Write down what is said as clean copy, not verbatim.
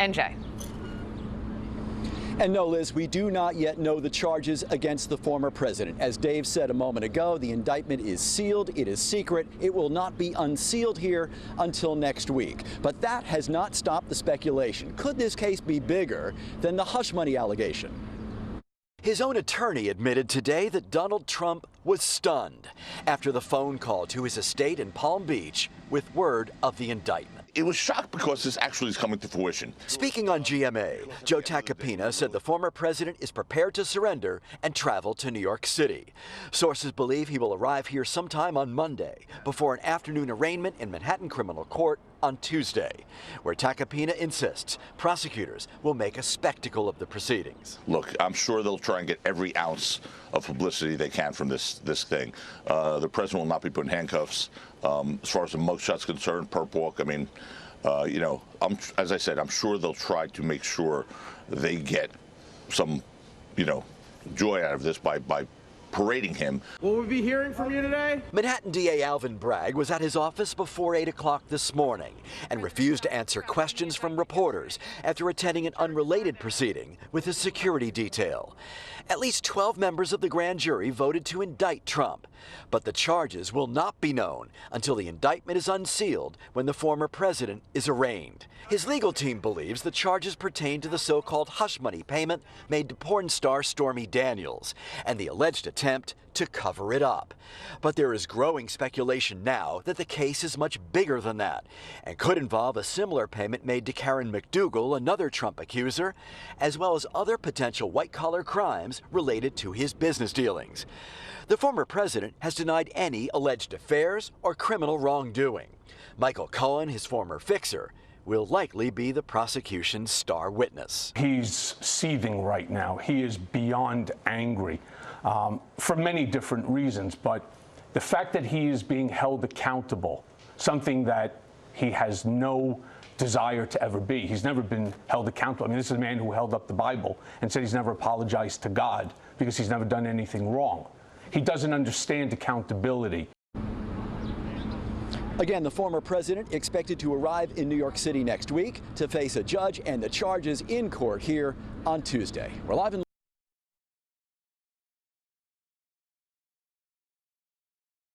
NJ. And no, Liz, we do not yet know the charges against the former president. As Dave said a moment ago, the indictment is sealed. It is secret. It will not be unsealed here until next week. But that has not stopped the speculation. Could this case be bigger than the hush money allegation? His own attorney admitted today that Donald Trump was stunned after the phone call to his estate in Palm Beach with word of the indictment. It was shocked because this actually is coming to fruition. Speaking on GMA, Joe Tacopina said the former president is prepared to surrender and travel to New York City. Sources believe he will arrive here sometime on Monday before an afternoon arraignment in Manhattan Criminal Court on Tuesday, where Tacopina insists prosecutors will make a spectacle of the proceedings. Look, I'm sure they'll try and get every ounce of publicity they can from this thing. The president will not be put in handcuffs. As far as the mugshot's concerned, perp walk, I mean, you know, as I said, I'm sure they'll try to make sure they get some, you know, joy out of this by parading him. Will we be hearing from you today? Manhattan DA Alvin Bragg was at his office before 8 o'clock this morning and refused to answer questions from reporters after attending an unrelated proceeding with his security detail. At least 12 members of the grand jury voted to indict Trump, but the charges will not be known until the indictment is unsealed when the former president is arraigned. His legal team believes the charges pertain to the so-called hush money payment made to porn star Stormy Daniels and the alleged attempt to cover it up. But there is growing speculation now that the case is much bigger than that and could involve a similar payment made to Karen McDougal, another Trump accuser, as well as other potential white-collar crimes related to his business dealings. The former president has denied any alleged affairs or criminal wrongdoing. Michael Cohen, his former fixer, will likely be the prosecution's star witness. He's seething right now. He is beyond angry for many different reasons, but the fact that he is being held accountable, something that he has no desire to ever be. He's never been held accountable. I mean, this is a man who held up the Bible and said he's never apologized to God because he's never done anything wrong. He doesn't understand accountability. Again, the former president expected to arrive in New York City next week to face a judge and the charges in court here on Tuesday. We're live in